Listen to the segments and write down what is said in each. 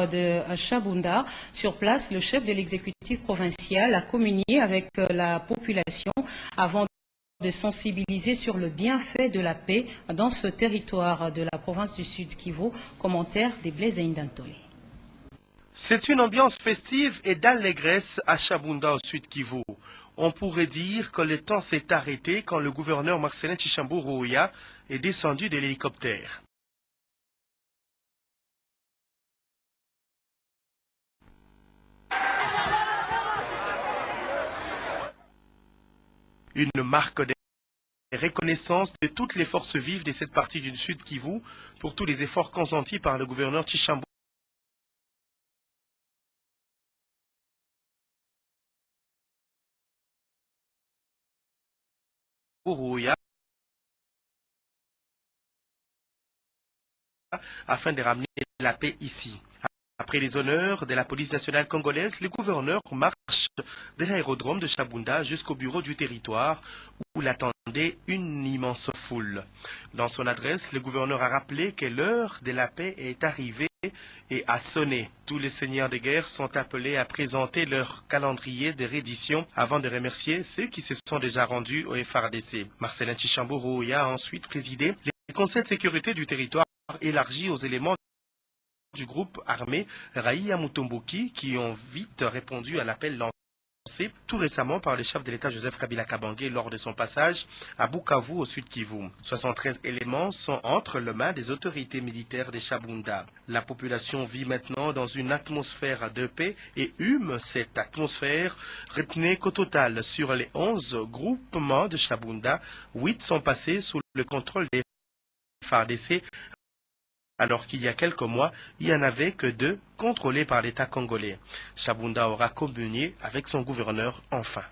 de Chabunda. Sur place, le chef de l'exécutif provincial a communié avec la population avant de sensibiliser sur le bienfait de la paix dans ce territoire de la province du Sud Kivu. Commentaire des Blaise Indantolé. C'est une ambiance festive et d'allégresse à Chabunda au Sud Kivu. On pourrait dire que le temps s'est arrêté quand le gouverneur Marcelin Tshishambou Rouya est descendu de l'hélicoptère. Une marque de reconnaissance de toutes les forces vives de cette partie du Sud Kivu pour tous les efforts consentis par le gouverneur Tshishambou Rouya afin de ramener la paix ici. Après les honneurs de la police nationale congolaise, le gouverneur marche de l'aérodrome de Chabunda jusqu'au bureau du territoire où l'attendait une immense foule. Dans son adresse, le gouverneur a rappelé que l'heure de la paix est arrivée et a sonné. Tous les seigneurs de guerre sont appelés à présenter leur calendrier de reddition avant de remercier ceux qui se sont déjà rendus au FARDC. Marcelin Tshishambou Rouya a ensuite présidé le conseil de sécurité du territoire élargi aux éléments du groupe armé Raïa Mutomboki qui ont vite répondu à l'appel lancé tout récemment par le chef de l'État Joseph Kabila Kabange lors de son passage à Bukavu au Sud Kivu. 73 éléments sont entre les mains des autorités militaires de Chabunda. La population vit maintenant dans une atmosphère de paix et hume cette atmosphère. Retenez qu'au total, sur les 11 groupements de Chabunda, 8 sont passés sous le contrôle des FARDC, alors qu'il y a quelques mois, il n'y en avait que 2 contrôlés par l'État congolais. Chabunda aura communié avec son gouverneur enfin.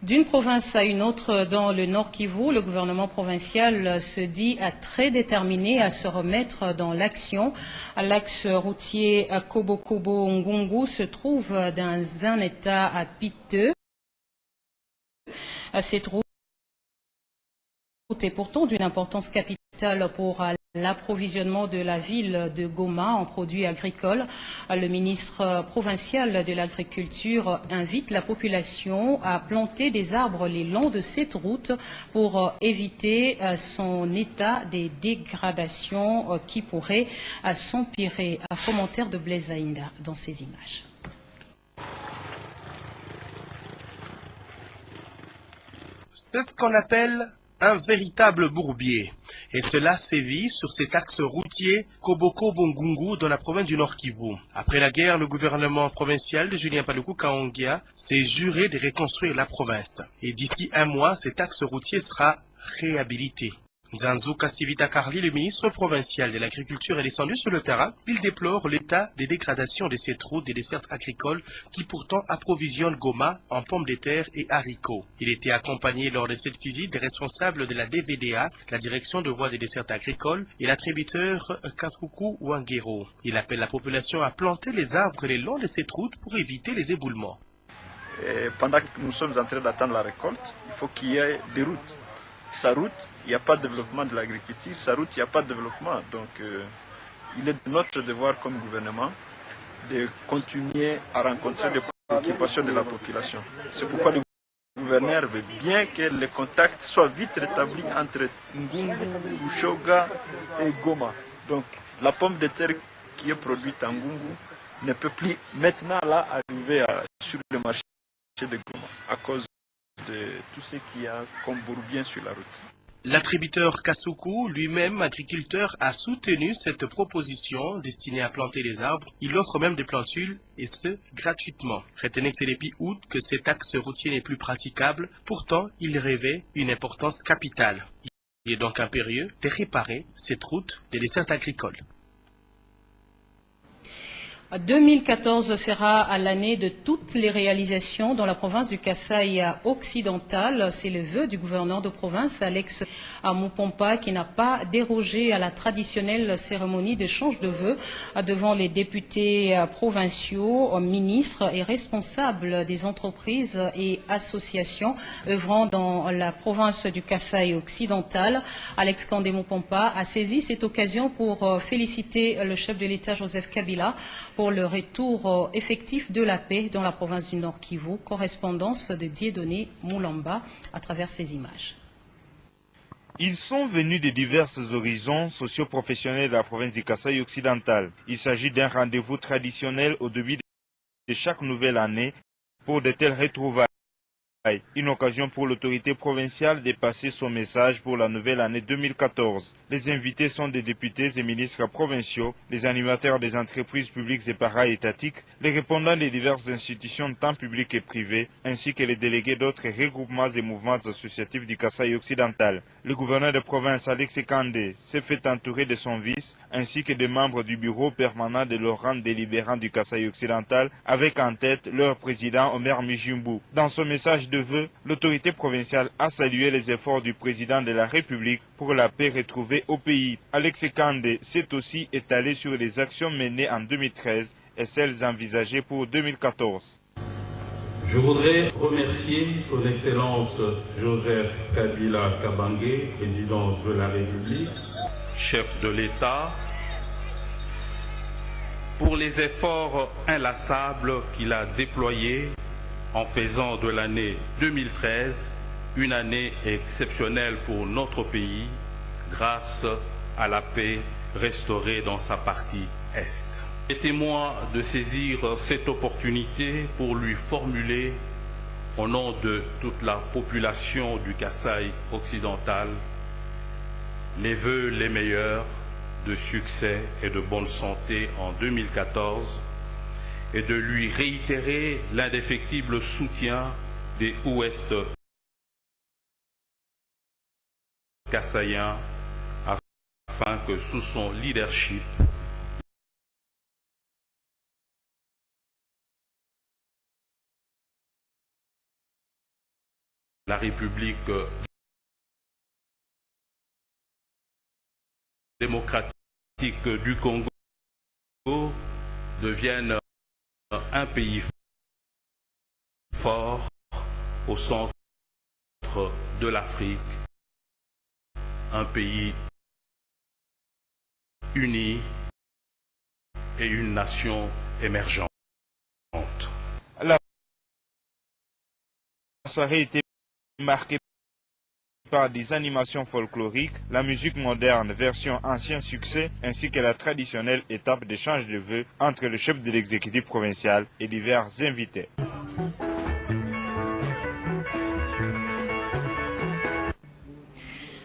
D'une province à une autre dans le Nord Kivu, le gouvernement provincial se dit très déterminé à se remettre dans l'action. L'axe routier Kobokobo-Ngungu se trouve dans un état piteux. Cette route est pourtant d'une importance capitale pour l'approvisionnement de la ville de Goma en produits agricoles. Le ministre provincial de l'Agriculture invite la population à planter des arbres le long de cette route pour éviter son état de dégradation qui pourrait s'empirer. Un commentaire de Blaise Aïnda dans ces images. C'est ce qu'on appelle un véritable bourbier. Et cela sévit sur cet axe routier Koboko-Bongungu dans la province du Nord Kivu. Après la guerre, le gouvernement provincial de Julien Paluku Kaongia s'est juré de reconstruire la province. Et d'ici 1 mois, cet axe routier sera réhabilité. Nzanzu Kassivita Karli, le ministre provincial de l'Agriculture, est descendu sur le terrain. Il déplore l'état de dégradation de cette route des dessertes agricoles qui pourtant approvisionnent Goma en pommes de terre et haricots. Il était accompagné lors de cette visite des responsables de la DVDA, la direction de voies des dessertes agricoles, et l'attributeur Kafuku Wangero. Il appelle la population à planter les arbres le long de cette route pour éviter les éboulements. Pendant que nous sommes en train d'attendre la récolte, il faut qu'il y ait des routes. Sa route, il n'y a pas de développement de l'agriculture, sa route, il n'y a pas de développement. Donc, il est de notre devoir comme gouvernement de continuer à rencontrer les préoccupations de la population. C'est pourquoi le gouverneur veut bien que les contacts soient vite rétablis entre Ngungu, Ushoga et Goma. Donc, la pomme de terre qui est produite en Ngungu ne peut plus maintenant là arriver sur le marché de Goma à cause de tout ce qu'il y a comme bourbier sur la route. L'attributeur Kasuku, lui-même agriculteur, a soutenu cette proposition destinée à planter des arbres. Il offre même des plantules, et ce, gratuitement. Retenez que c'est depuis août que cet axe routier n'est plus praticable. Pourtant, il revêt une importance capitale. Il est donc impérieux de réparer cette route des dessertes agricoles. 2014 sera l'année de toutes les réalisations dans la province du Kasaï occidental. C'est le vœu du gouverneur de province, Alex Moupompa, qui n'a pas dérogé à la traditionnelle cérémonie d'échange de vœux devant les députés provinciaux, ministres et responsables des entreprises et associations œuvrant dans la province du Kasaï occidental. Alex Kandé Moupompa a saisi cette occasion pour féliciter le chef de l'État, Joseph Kabila, pour le retour effectif de la paix dans la province du Nord Kivu. Correspondance de Dieudonné Moulamba à travers ces images. Ils sont venus de divers horizons socio-professionnels de la province du Kasaï occidental. Il s'agit d'un rendez-vous traditionnel au début de chaque nouvelle année pour de telles retrouvailles. Une occasion pour l'autorité provinciale de passer son message pour la nouvelle année 2014. Les invités sont des députés et ministres provinciaux, les animateurs des entreprises publiques et para-étatiques, les répondants des diverses institutions tant publiques et privées, ainsi que les délégués d'autres regroupements et mouvements associatifs du Kasaï occidental. Le gouverneur de province, Alex Kandé, s'est fait entourer de son vice, ainsi que des membres du bureau permanent de l'organe délibérant du Kasaï occidental, avec en tête leur président Omer Mijimbu. Dans son message de vœux, l'autorité provinciale a salué les efforts du président de la République pour la paix retrouvée au pays. Alex Kandé s'est aussi étalé sur les actions menées en 2013 et celles envisagées pour 2014. Je voudrais remercier son Excellence Joseph Kabila Kabange, président de la République, chef de l'État, pour les efforts inlassables qu'il a déployés en faisant de l'année 2013 une année exceptionnelle pour notre pays grâce à la paix restaurée dans sa partie Est. Permettez-moi de saisir cette opportunité pour lui formuler, au nom de toute la population du Kasaï occidental, les vœux les meilleurs de succès et de bonne santé en 2014 et de lui réitérer l'indéfectible soutien des Ouest kassaïens afin que sous son leadership, la République démocratique du Congo devienne un pays fort au centre de l'Afrique, un pays uni et une nation émergente. La soirée était marquée par des animations folkloriques, la musique moderne version ancien succès, ainsi que la traditionnelle étape d'échange de vœux entre le chef de l'exécutif provincial et divers invités.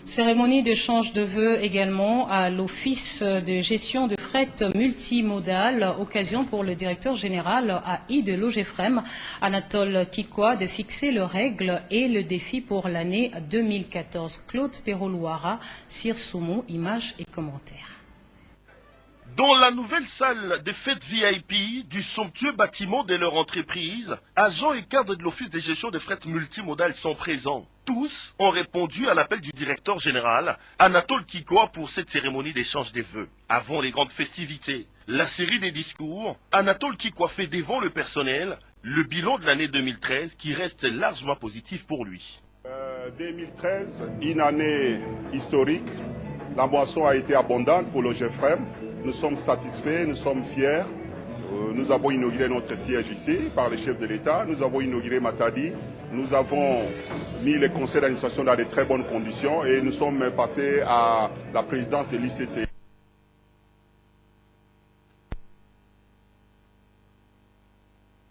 Cérémonie d'échange de vœux également à l'Office de gestion de fret multimodal, occasion pour le directeur général AI de l'OGEFREM, Anatole Kikwa, de fixer les règles et le défi pour l'année 2014. Claude Perrolouara, Cyr Soumou, images et commentaires. Dans la nouvelle salle des fêtes VIP du somptueux bâtiment de leur entreprise, agents et cadres de l'Office de gestion de fret multimodal sont présents. Tous ont répondu à l'appel du directeur général, Anatole Kikwa, pour cette cérémonie d'échange des vœux. Avant les grandes festivités, la série des discours, Anatole Kikwa fait devant le personnel le bilan de l'année 2013 qui reste largement positif pour lui. 2013, une année historique. La moisson a été abondante pour l'OGEFREM. Nous sommes satisfaits, nous sommes fiers. Nous avons inauguré notre siège ici par le chef de l'État. Nous avons inauguré Matadi. Nous avons mis les conseils d'administration dans de très bonnes conditions et nous sommes passés à la présidence de l'ICC.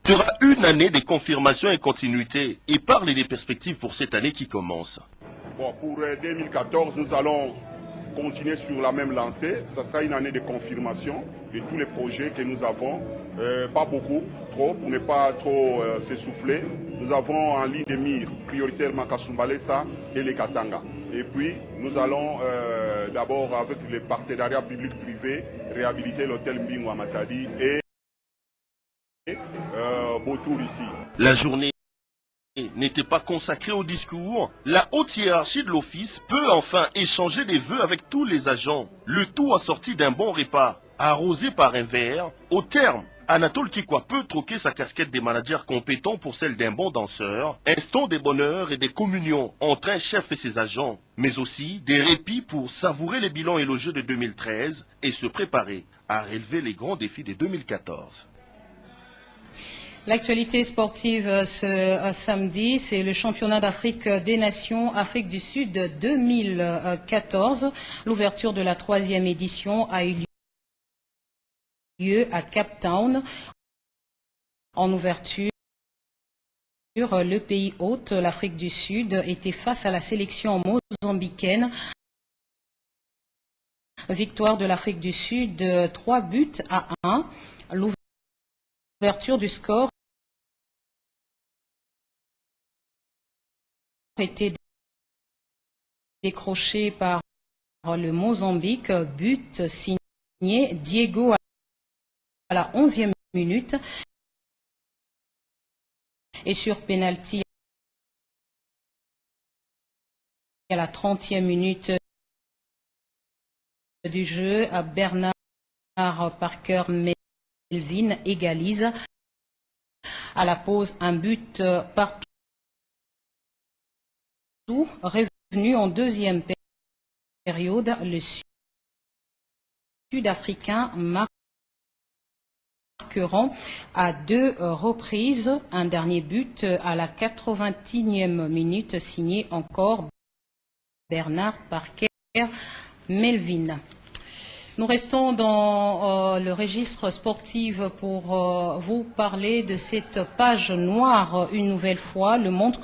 Il y aura une année de confirmation et continuité et parlez des perspectives pour cette année qui commence. Bon, pour 2014, nous allons continuer sur la même lancée. Ça sera une année de confirmation de tous les projets que nous avons. Pas beaucoup, trop, pour ne pas trop s'essouffler. Nous avons en ligne de mire prioritairement Kasumbalesa et les Katanga. Et puis, nous allons d'abord, avec les partenariats publics-privés, réhabiliter l'hôtel Mbingo à Matadi et beau tour ici. La journée n'était pas consacrée au discours. La haute hiérarchie de l'office peut enfin échanger des vœux avec tous les agents. Le tout assorti d'un bon repas, arrosé par un verre. Au terme, Anatole Kikwa peut troquer sa casquette des managers compétents pour celle d'un bon danseur. Instant des bonheurs et des communions entre un chef et ses agents, mais aussi des répits pour savourer les bilans élogieux de 2013 et se préparer à relever les grands défis de 2014. L'actualité sportive ce samedi, c'est le championnat d'Afrique des Nations Afrique du Sud 2014. L'ouverture de la 3e édition a eu lieu à Cape Town. En ouverture, le pays hôte, l'Afrique du Sud, était face à la sélection mozambicaine. Victoire de l'Afrique du Sud, 3-1. L'ouverture du score a été décrochée par le Mozambique, but signé Diego à la 11e minute et sur pénalty à la 30e minute du jeu, Bernard Parker Melvin égalise. À la pause, un but partout. Revenu en deuxième période, le Sud-Africain marqueront à 2 reprises un dernier but à la 81e minute, signé encore Bernard Parker Melvin. Nous restons dans le registre sportif pour vous parler de cette page noire une nouvelle fois. Le monde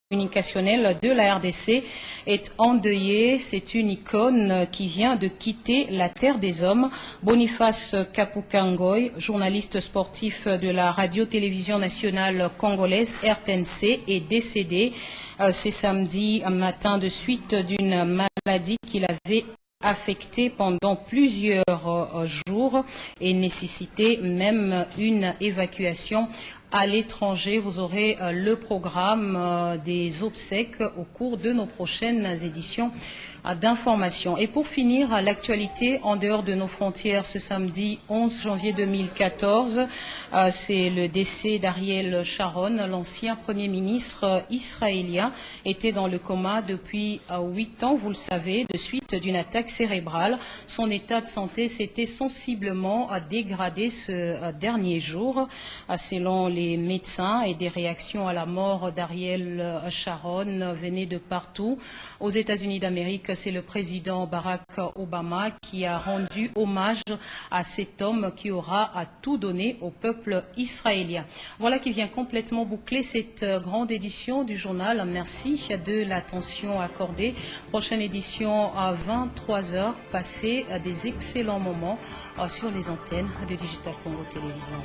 communicationnel de la RDC est endeuillé. C'est une icône qui vient de quitter la terre des hommes. Boniface Kapukangoy, journaliste sportif de la radio-télévision nationale congolaise RTNC, est décédé ce samedi matin de suite d'une maladie qu'il avait affecté pendant plusieurs jours et nécessité même une évacuation à l'étranger. Vous aurez le programme des obsèques au cours de nos prochaines éditions d'information. Et pour finir, l'actualité en dehors de nos frontières ce samedi 11 janvier 2014, c'est le décès d'Ariel Sharon, l'ancien Premier ministre israélien, était dans le coma depuis 8 ans, vous le savez, de suite d'une attaque cérébrale. Son état de santé s'était sensiblement dégradé ce dernier jour, selon les médecins, et des réactions à la mort d'Ariel Sharon venaient de partout. Aux États-Unis d'Amérique, c'est le président Barack Obama qui a rendu hommage à cet homme qui aura tout donné au peuple israélien. Voilà qui vient complètement boucler cette grande édition du journal. Merci de l'attention accordée. Prochaine édition à 23h. Passez des excellents moments sur les antennes de Digital Congo Télévision.